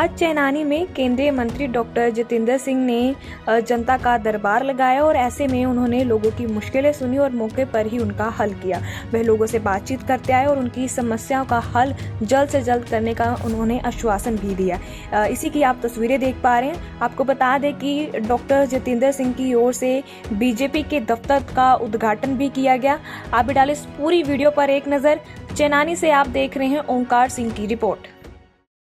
आज चेनानी में केंद्रीय मंत्री डॉक्टर जितेंद्र सिंह ने जनता का दरबार लगाया और ऐसे में उन्होंने लोगों की मुश्किलें सुनी और मौके पर ही उनका हल किया। वह लोगों से बातचीत करते आए और उनकी समस्याओं का हल जल्द से जल्द करने का उन्होंने आश्वासन भी दिया। इसी की आप तस्वीरें देख पा रहे हैं। आपको बता दें कि डॉक्टर जितेंद्र सिंह की ओर से बीजेपी के दफ्तर का उद्घाटन भी किया गया। आप भी डालें इस पूरी वीडियो पर एक नजर। चेनानी से आप देख रहे हैं ओंकार सिंह की रिपोर्ट।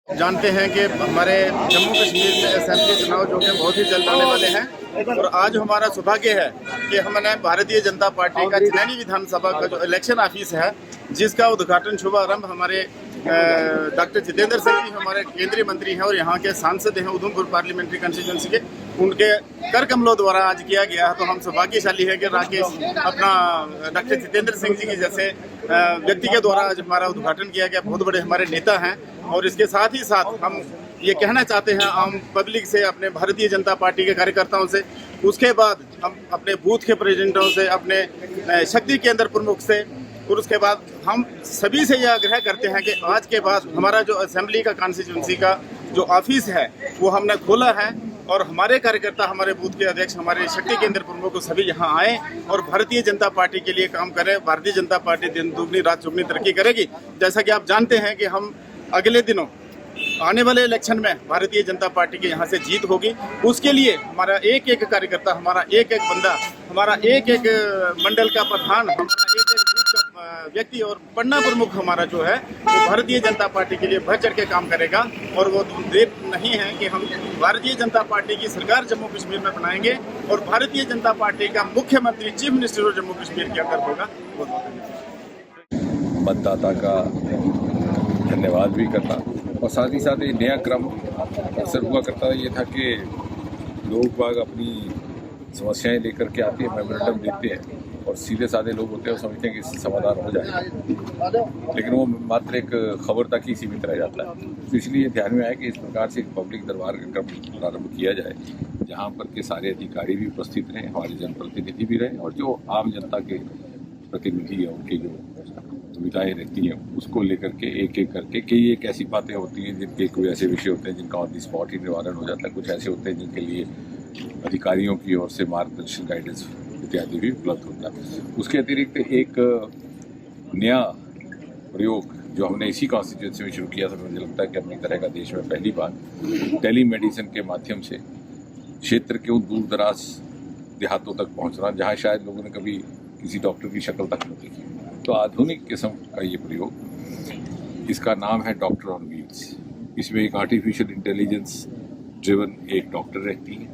जानते हैं कि हमारे जम्मू कश्मीर में असेंबली चुनाव जो कि बहुत ही जल्द आने वाले हैं और आज हमारा सौभाग्य है कि हमने भारतीय जनता पार्टी का चेनानी विधानसभा का जो इलेक्शन ऑफिस है, जिसका उद्घाटन शुभारंभ हमारे डॉक्टर जितेंद्र सिंह जी हमारे केंद्रीय मंत्री हैं और यहाँ के सांसद हैं उधमपुर पार्लियामेंट्री कंस्टिट्यूंसी के, उनके कर कमलों द्वारा आज किया गया है। तो हम सौभाग्यशाली है कि राकेश अपना डॉक्टर जितेंद्र सिंह जी की जैसे व्यक्ति के द्वारा आज हमारा उद्घाटन किया गया। बहुत बड़े हमारे नेता हैं और इसके साथ ही साथ हम ये कहना चाहते हैं आम पब्लिक से, अपने भारतीय जनता पार्टी के कार्यकर्ताओं से, उसके बाद हम अपने बूथ के प्रेसिडेंटों से, अपने शक्ति केंद्र प्रमुख से, और उसके बाद हम सभी से यह आग्रह करते हैं कि आज के बाद हमारा जो असेंबली का कॉन्स्टिट्यूंसी का जो ऑफिस है वो हमने खोला है और हमारे कार्यकर्ता, हमारे बूथ के अध्यक्ष, हमारे शक्ति केंद्र प्रमुख सभी यहाँ आए और भारतीय जनता पार्टी के लिए काम करें। भारतीय जनता पार्टी दिन दुगनी रात चौगुनी तरक्की करेगी। जैसा कि आप जानते हैं कि हम अगले दिनों आने वाले इलेक्शन में भारतीय जनता पार्टी के यहाँ से जीत होगी। उसके लिए हमारा एक एक कार्यकर्ता, हमारा एक एक बंदा, हमारा एक एक मंडल का प्रधान, हमारा एक एक बूथ का व्यक्ति और पन्ना प्रमुख हमारा जो है वो भारतीय जनता पार्टी के लिए बढ़ चढ़ के काम करेगा। और वो देर नहीं है कि हम भारतीय जनता पार्टी की सरकार जम्मू कश्मीर में बनाएंगे और भारतीय जनता पार्टी का मुख्यमंत्री, चीफ मिनिस्टर और जम्मू कश्मीर के अंदर होगा। मतदाता का धन्यवाद भी करना और साथ ही साथ ये नया क्रम अक्सर हुआ करता ये था कि लोग बाग अपनी समस्याएं लेकर के आते हैं, मेमोरेंडम देते हैं और सीधे साधे लोग होते हैं और समझते हैं कि इससे समाधान हो जाएगा, लेकिन वो मात्र एक खबर तक ही सीमित रह जाता है। तो इसलिए ध्यान में आया कि इस प्रकार से एक पब्लिक दरबार का क्रम प्रारंभ किया जाए, जहाँ पर के सारे अधिकारी भी उपस्थित रहें, हमारे जनप्रतिनिधि भी रहें और जो आम जनता के प्रतिनिधि हैं उनकी जो सुविधाएं रहती हैं उसको लेकर के एक एक करके कई एक ऐसी बातें होती हैं जिनके कोई ऐसे विषय होते हैं जिनका ऑन द स्पॉट ही निवारण हो जाता है, कुछ ऐसे होते हैं जिनके लिए अधिकारियों की ओर से मार्गदर्शन, गाइडेंस इत्यादि भी उपलब्ध होता है। उसके अतिरिक्त एक नया प्रयोग जो हमने इसी कॉन्स्टिट्यूंसी में शुरू किया था, मुझे लगता है कि अपनी तरह का देश में पहली बार टेली मेडिसिन के माध्यम से क्षेत्र के उन दूर दराज देहातों तक पहुँचना जहाँ शायद लोगों ने कभी किसी डॉक्टर की शक्ल तक नहीं देखी। तो आधुनिक किस्म का ये प्रयोग, इसका नाम है डॉक्टर ऑन व्हील्स। इसमें एक आर्टिफिशियल इंटेलिजेंस ड्रिवन एक डॉक्टर रहती है,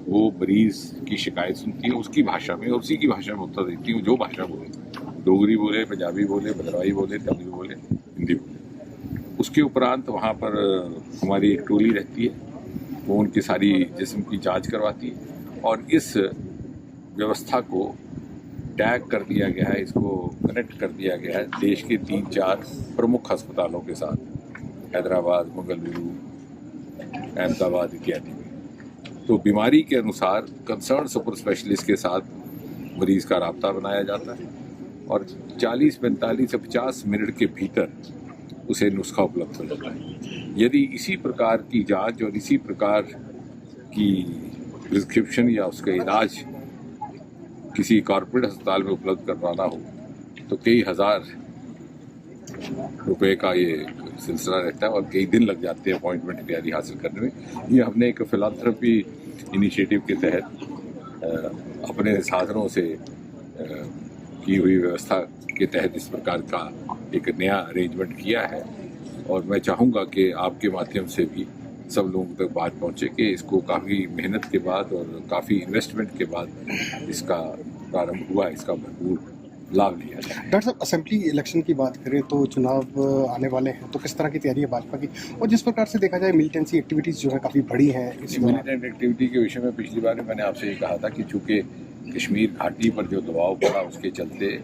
वो मरीज की शिकायत सुनती है उसकी भाषा में और उसी की भाषा में उत्तर देती है, जो भाषा बोले, डोगरी बोले, पंजाबी बोले, भद्रवाही बोले, तेलुगु बोले, हिंदी बोले। उसके उपरांत वहाँ पर हमारी एक टोली रहती है, वो उनकी सारी जिस्म की जाँच करवाती है और इस व्यवस्था को टैग कर दिया गया है, इसको कनेक्ट कर दिया गया है देश के 3-4 प्रमुख अस्पतालों के साथ, हैदराबाद, मंगलुरु, अहमदाबाद इत्यादि में। तो बीमारी के अनुसार कंसर्न सुपर स्पेशलिस्ट के साथ मरीज का राब्ता बनाया जाता है और 40, 45 या 50 मिनट के भीतर उसे नुस्खा उपलब्ध हो जाता है। यदि इसी प्रकार की जांच और इसी प्रकार की प्रिस्क्रिप्शन या उसका इलाज किसी कॉर्पोरेट अस्पताल में उपलब्ध करवाना हो तो कई हज़ार रुपए का ये सिलसिला रहता है और कई दिन लग जाते हैं अपॉइंटमेंट इत्यादि हासिल करने में। ये हमने एक फिलांथ्रोपी इनिशिएटिव के तहत अपने साधनों से की हुई व्यवस्था के तहत इस प्रकार का एक नया अरेंजमेंट किया है और मैं चाहूँगा कि आपके माध्यम से भी सब लोगों तक बात पहुँचे कि इसको काफ़ी मेहनत के बाद और काफ़ी इन्वेस्टमेंट के बाद इसका प्रारंभ हुआ, इसका भरपूर लाभ लिया जाए। डॉक्टर साहब, असेंबली इलेक्शन की बात करें तो चुनाव आने वाले हैं, तो किस तरह की तैयारी है भाजपा की? और जिस प्रकार से देखा जाए मिलिटेंसी एक्टिविटीज़ जो है काफ़ी बड़ी हैं। इस मिलिटेंट एक्टिविटी के विषय में पिछली बार मैंने आपसे ये कहा था कि चूँकि कश्मीर घाटी पर जो दबाव पड़ा उसके चलते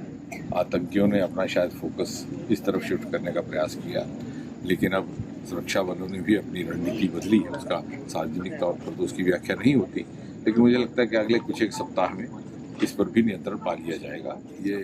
आतंकियों ने अपना शायद फोकस इस तरफ शिफ्ट करने का प्रयास किया, लेकिन अब सुरक्षा बलों ने भी अपनी रणनीति बदली है। उसका सार्वजनिक तौर पर तो उसकी व्याख्या नहीं होती, लेकिन मुझे लगता है कि अगले कुछ एक सप्ताह में इस पर भी नियंत्रण पा लिया जाएगा। ये